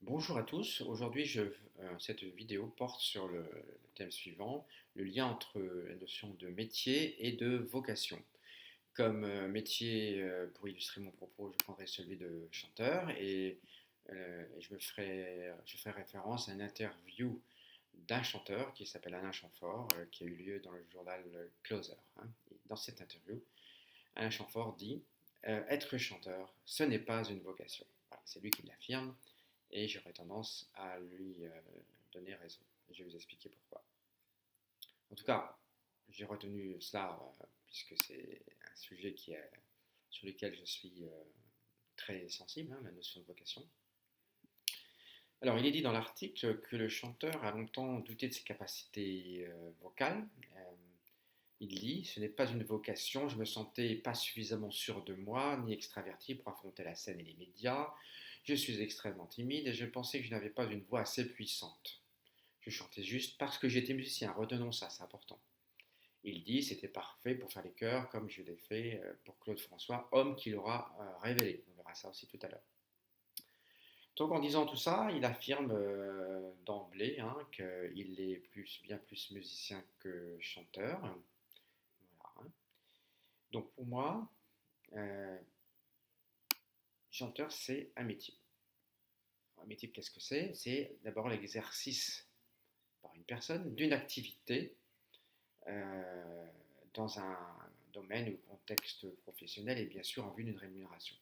Bonjour à tous. Aujourd'hui, cette vidéo porte sur le thème suivant, le lien entre la notion de métier et de vocation. Comme métier, pour illustrer mon propos, je prendrai celui de chanteur et je ferai référence à une interview d'un chanteur qui s'appelle Alain Chamfort, qui a eu lieu dans le journal Closer, hein. Et dans cette interview, Alain Chamfort dit être chanteur, ce n'est pas une vocation. Voilà, c'est lui qui l'affirme et j'aurais tendance à lui donner raison. Je vais vous expliquer pourquoi. En tout cas, j'ai retenu cela puisque c'est un sujet sur lequel je suis très sensible, hein, la notion de vocation. Alors, il est dit dans l'article que le chanteur a longtemps douté de ses capacités vocales. Il dit, ce n'est pas une vocation, je me sentais pas suffisamment sûr de moi, ni extraverti pour affronter la scène et les médias. Je suis extrêmement timide et je pensais que je n'avais pas une voix assez puissante. Je chantais juste parce que j'étais musicien, retenons ça, c'est important. Il dit, c'était parfait pour faire les chœurs comme je l'ai fait pour Claude François, homme qui l'aura révélé. On verra ça aussi tout à l'heure. Donc en disant tout ça, il affirme d'emblée hein, qu'il est bien plus musicien que chanteur. Voilà, hein. Donc pour moi, euh, chanteur, c'est un métier. Un métier, qu'est-ce que c'est? C'est d'abord l'exercice par une personne d'une activité euh, dans un domaine ou contexte professionnel et bien sûr en vue d'une rémunération.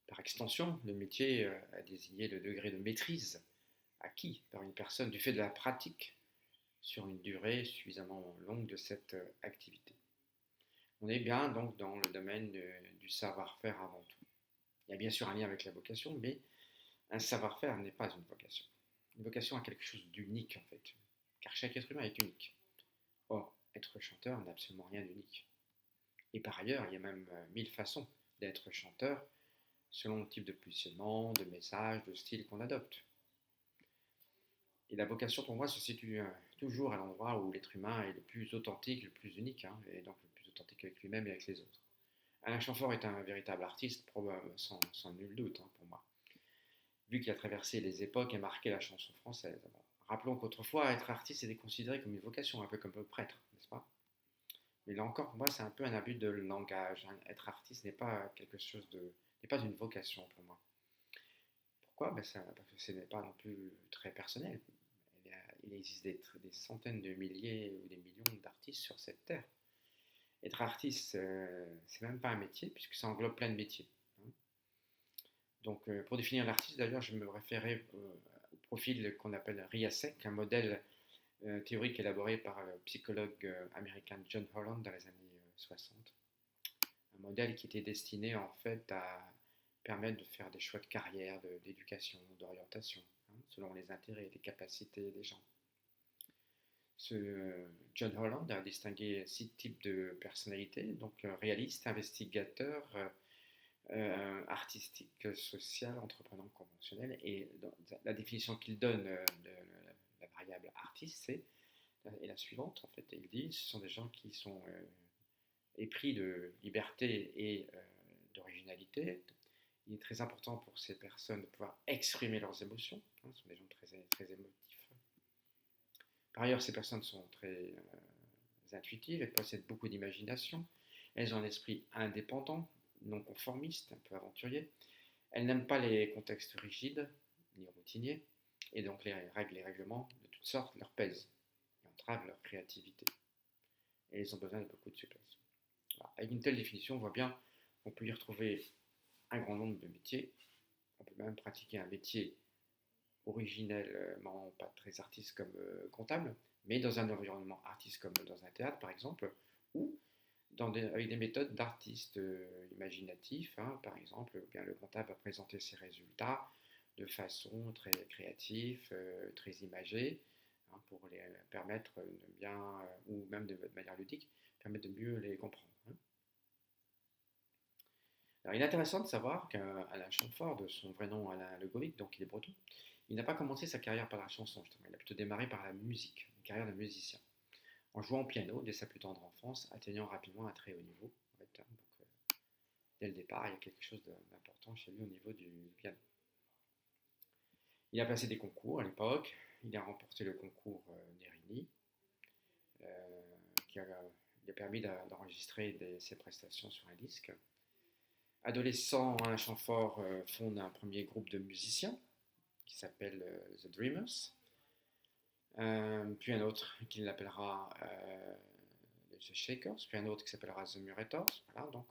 Par extension, le métier a désigné le degré de maîtrise acquis par une personne du fait de la pratique sur une durée suffisamment longue de cette activité. On est bien donc dans le domaine du savoir-faire avant tout. Il y a bien sûr un lien avec la vocation, mais un savoir-faire n'est pas une vocation. Une vocation a quelque chose d'unique en fait, car chaque être humain est unique. Or, être chanteur n'a absolument rien d'unique. Et par ailleurs, il y a même mille façons d'être chanteur selon le type de positionnement, de message, de style qu'on adopte. Et la vocation pour moi se situe toujours à l'endroit où l'être humain est le plus authentique, le plus unique, hein, et donc le plus authentique avec lui-même et avec les autres. Alain Chamfort est un véritable artiste, sans nul doute hein, pour moi, vu qu'il a traversé les époques et marqué la chanson française. Bon, rappelons qu'autrefois, être artiste était considéré comme une vocation, un peu comme prêtre, n'est-ce pas? Mais là encore, pour moi, c'est un peu un abus de langage, hein. Être artiste n'est pas une vocation pour moi. Pourquoi? Parce que ce n'est pas non plus très personnel. Il existe des centaines de milliers ou des millions d'artistes sur cette terre. Être artiste, c'est même pas un métier, puisque ça englobe plein de métiers, hein. Donc, pour définir l'artiste, d'ailleurs, je me référais au profil qu'on appelle RIASEC, un modèle théorique élaboré par le psychologue américain John Holland dans les années 60. Un modèle qui était destiné en fait à permettre de faire des choix de carrière, d'éducation, d'orientation, hein, selon les intérêts et les capacités des gens. John Holland a distingué 6 types de personnalités, donc réaliste, investigateur, artistique, social, entreprenant, conventionnel. Et dans la définition qu'il donne de la variable artiste, est la suivante. En fait, il dit ce sont des gens qui sont épris de liberté et d'originalité. Il est très important pour ces personnes de pouvoir exprimer leurs émotions, hein, ce sont des gens très émotifs. Par ailleurs, ces personnes sont très intuitives, elles possèdent beaucoup d'imagination, elles ont un esprit indépendant, non conformiste, un peu aventurier. Elles n'aiment pas les contextes rigides ni routiniers, et donc les règles et règlements de toutes sortes leur pèsent et entravent leur créativité. Et elles ont besoin de beaucoup de souplesse. Voilà. Avec une telle définition, on voit bien qu'on peut y retrouver un grand nombre de métiers. On peut même pratiquer un métier originellement pas très artiste comme comptable, mais dans un environnement artiste comme dans un théâtre par exemple, ou avec des méthodes d'artistes imaginatifs, hein, par exemple, bien, le comptable va présenter ses résultats de façon très créative, très imagée, hein, pour les permettre de bien, ou même de manière ludique, permettre de mieux les comprendre, hein. Alors, il est intéressant de savoir qu'Alain Chamfort, de son vrai nom Alain Legovic, donc il est breton, il n'a pas commencé sa carrière par la chanson, justement. Il a plutôt démarré par la musique, une carrière de musicien, en jouant au piano dès sa plus tendre enfance, atteignant rapidement un très haut niveau, en fait, hein. Donc, dès le départ, il y a quelque chose d'important chez lui au niveau du piano. Il a passé des concours à l'époque, il a remporté le concours Nerini, qui lui a permis d'enregistrer ses prestations sur un disque. Adolescent, Alain Chamfort fonde un premier groupe de musiciens qui s'appelle The Dreamers, puis un autre qui l'appellera The Shakers, puis un autre qui s'appellera The Murators. Voilà, donc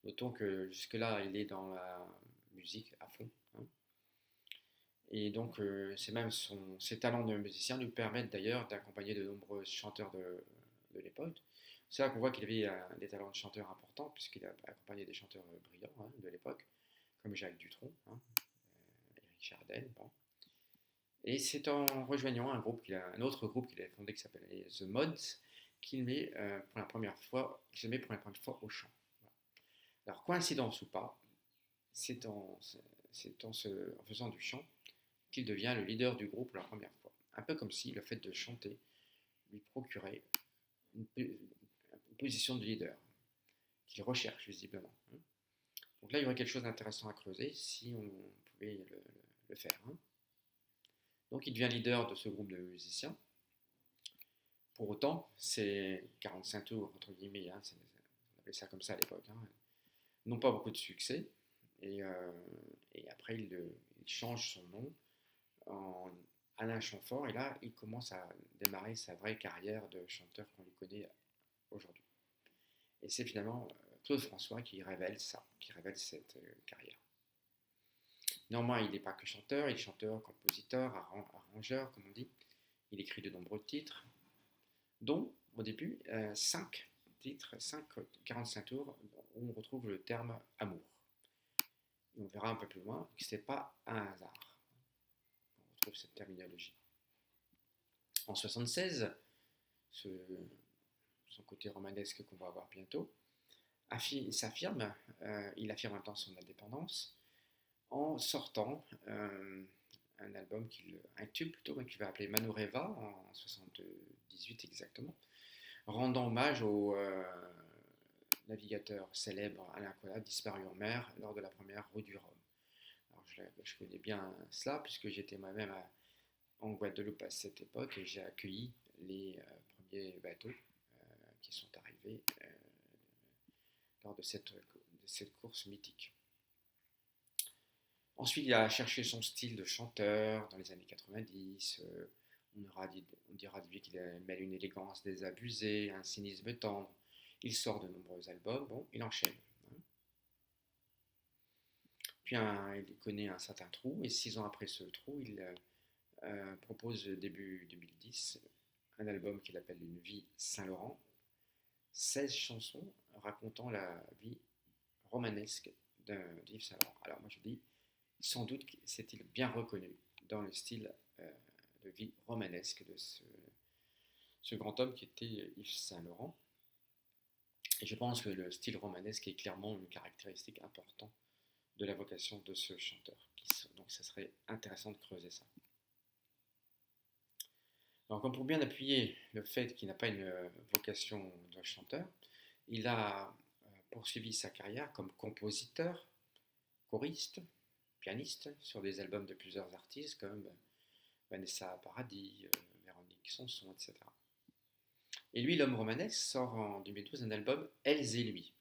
notons que jusque-là, il est dans la musique à fond. Hein. Et donc, c'est même ses talents de musicien lui permettent d'ailleurs d'accompagner de nombreux chanteurs de l'époque. C'est là qu'on voit qu'il avait des talents de chanteur importants, puisqu'il a accompagné des chanteurs brillants hein, de l'époque, comme Jacques Dutronc, hein, Éric Chardin. Bon. Et c'est en rejoignant un autre groupe qu'il a fondé qui s'appelait The Mods, qu'il se met pour la première fois au chant. Voilà. Alors, coïncidence ou pas, c'est en faisant du chant qu'il devient le leader du groupe pour la première fois. Un peu comme si le fait de chanter lui procurait une position de leader qu'il recherche visiblement. Donc là, il y aurait quelque chose d'intéressant à creuser si on pouvait le faire. Donc il devient leader de ce groupe de musiciens. Pour autant, c'est 45 tours, entre guillemets, on appelait ça comme ça à l'époque, n'ont pas beaucoup de succès. Et après, il change son nom en Alain Chamfort. Et là, il commence à démarrer sa vraie carrière de chanteur qu'on lui connaît aujourd'hui. Et c'est finalement Claude François qui révèle cette carrière. Néanmoins, il n'est pas que chanteur, il est chanteur, compositeur, arrangeur, comme on dit. Il écrit de nombreux titres, dont, au début, 5 titres, 45 tours, où on retrouve le terme amour. Et on verra un peu plus loin que ce n'est pas un hasard. On retrouve cette terminologie. En 1976, son côté romanesque qu'on va voir bientôt, il affirme un temps son indépendance en sortant un album, un tube plutôt, qu'il va appeler Manureva en 78 exactement, rendant hommage au navigateur célèbre Alain Colas, disparu en mer lors de la première route du Rhum. Alors je connais bien cela puisque j'étais moi-même en Guadeloupe à cette époque et j'ai accueilli les premiers bateaux qui sont arrivés lors de cette course mythique. Ensuite, il a cherché son style de chanteur dans les années 90. On dira de lui qu'il mêle une élégance désabusée, un cynisme tendre. Il sort de nombreux albums. Bon, il enchaîne. Puis il connaît un certain trou, et 6 ans après ce trou, il propose début 2010 un album qu'il appelle Une vie Saint-Laurent. 16 chansons racontant la vie romanesque d'Yves Saint-Laurent. Alors moi je dis, sans doute s'est-il bien reconnu dans le style de vie romanesque de ce grand homme qui était Yves Saint-Laurent. Et je pense que le style romanesque est clairement une caractéristique importante de la vocation de ce chanteur. Donc ça serait intéressant de creuser ça. Alors comme pour bien appuyer le fait qu'il n'a pas une vocation de chanteur, il a poursuivi sa carrière comme compositeur, choriste, pianiste sur des albums de plusieurs artistes comme Vanessa Paradis, Véronique Sanson, etc. Et lui, l'homme romanesque, sort en 2012 un album Elles et lui,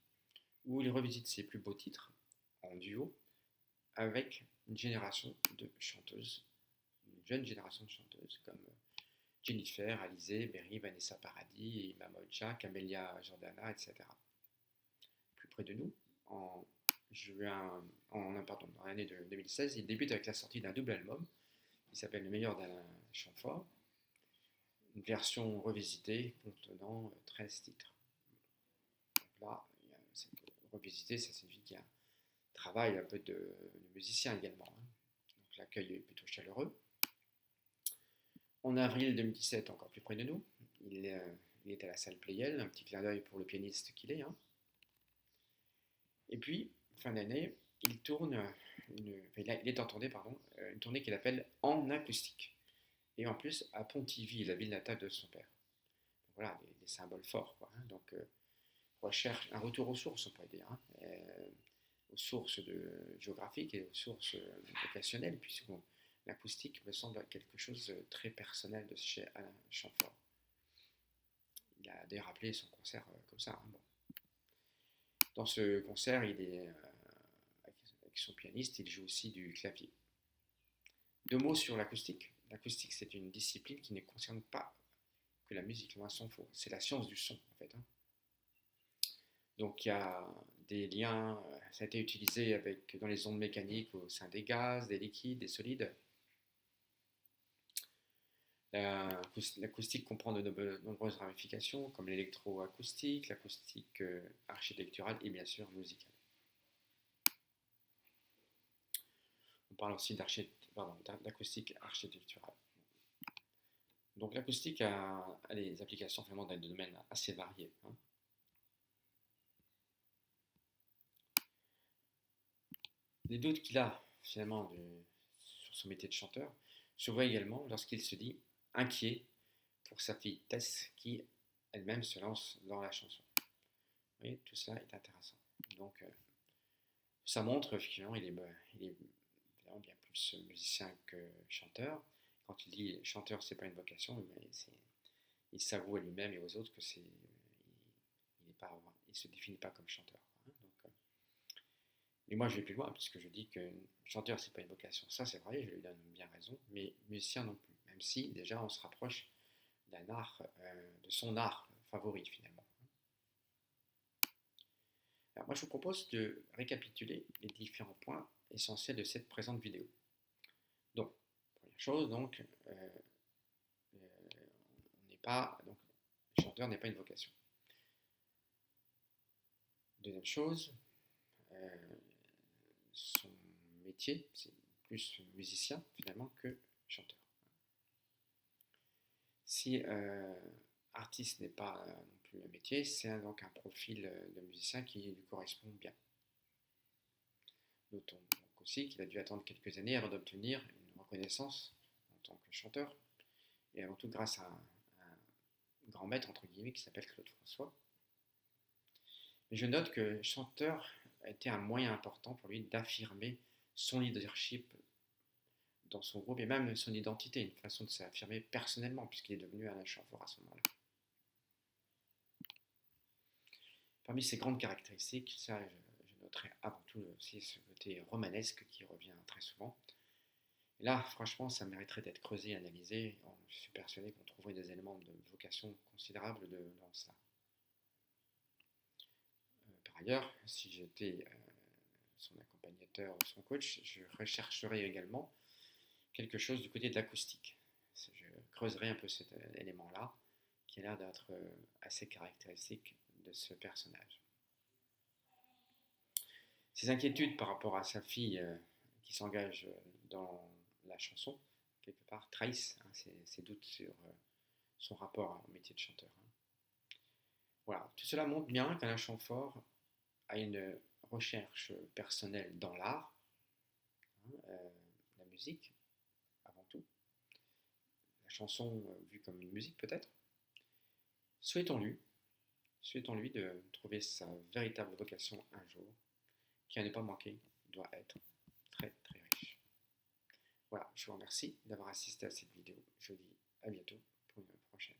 où il revisite ses plus beaux titres en duo avec une génération de chanteuses, une jeune génération de chanteuses comme Jennifer, Alizée, Berry, Vanessa Paradis, Ima Moja, Camélia Jordana, etc. Plus près de nous, dans l'année de 2016, il débute avec la sortie d'un double album qui s'appelle Le meilleur d'Alain Chamfort, une version revisitée contenant 13 titres. Donc là, revisité, ça signifie qu'il y a un travail un peu de musicien également. Donc l'accueil est plutôt chaleureux. En avril 2017, encore plus près de nous, il est à la salle Playel, un petit clin d'œil pour le pianiste qu'il est. Et puis, fin d'année, il est en tournée, une tournée qu'il appelle En acoustique. Et en plus, à Pontivy, la ville natale de son père. Donc voilà, des symboles forts. Donc, recherche un retour aux sources, on pourrait dire. aux sources géographiques et aux sources vocationnelles, puisque l'acoustique me semble quelque chose de très personnel de chez Alain Chamfort. Il a d'ailleurs appelé son concert comme ça. Bon. Dans ce concert, avec son pianiste, il joue aussi du clavier. 2 mots sur l'acoustique. L'acoustique, c'est une discipline qui ne concerne pas que la musique, loin s'en faut. C'est la science du son, en fait. Donc, il y a des liens, ça a été utilisé dans les ondes mécaniques au sein des gaz, des liquides, des solides. L'acoustique comprend de nombreuses ramifications, comme l'électroacoustique, l'acoustique architecturale et bien sûr musicale. On parle aussi d'acoustique architecturale. Donc l'acoustique a des applications vraiment dans des domaines assez variés. Les doutes qu'il a finalement sur son métier de chanteur se voient également lorsqu'il se dit inquiet pour sa fille Tess qui elle-même se lance dans la chanson. Vous voyez, tout cela est intéressant. Donc ça montre finalement il est vraiment bien plus musicien que chanteur. Quand il dit chanteur, c'est pas une vocation, mais il s'avoue à lui-même et aux autres que il se définit pas comme chanteur. Et moi, je vais plus loin, puisque je dis que chanteur, c'est pas une vocation. Ça, c'est vrai, je lui donne bien raison, mais musicien non plus. Même si, déjà, on se rapproche d'un art, de son art favori, finalement. Alors, moi, je vous propose de récapituler les différents points essentiels de cette présente vidéo. Donc, première chose, donc, le chanteur n'est pas une vocation. Deuxième chose, son métier, c'est plus musicien finalement que chanteur. Si artiste n'est pas non plus un métier, c'est donc un profil de musicien qui lui correspond bien. Notons donc aussi qu'il a dû attendre quelques années avant d'obtenir une reconnaissance en tant que chanteur, et avant tout grâce à un grand maître entre guillemets qui s'appelle Claude François. Mais je note que chanteur a été un moyen important pour lui d'affirmer son leadership dans son groupe et même son identité, une façon de s'affirmer personnellement puisqu'il est devenu Alain Chamfort à ce moment-là. Parmi ses grandes caractéristiques, ça je noterai avant tout aussi ce côté romanesque qui revient très souvent. Et là, franchement, ça mériterait d'être creusé et analysé. Je suis persuadé qu'on trouverait des éléments de vocation considérables dans ça. Par ailleurs, si j'étais son accompagnateur ou son coach, je rechercherais également quelque chose du côté de l'acoustique. Je creuserai un peu cet élément-là, qui a l'air d'être assez caractéristique de ce personnage. Ses inquiétudes par rapport à sa fille qui s'engage dans la chanson, quelque part, trahissent ses doutes sur son rapport au métier de chanteur. Voilà, tout cela montre bien qu'Alain Chamfort a une recherche personnelle dans l'art, la musique, avant tout. La chanson vue comme une musique peut-être. Souhaitons-lui de trouver sa véritable vocation un jour, qui à ne pas manquer doit être très très riche. Voilà, je vous remercie d'avoir assisté à cette vidéo. Je vous dis à bientôt pour une prochaine.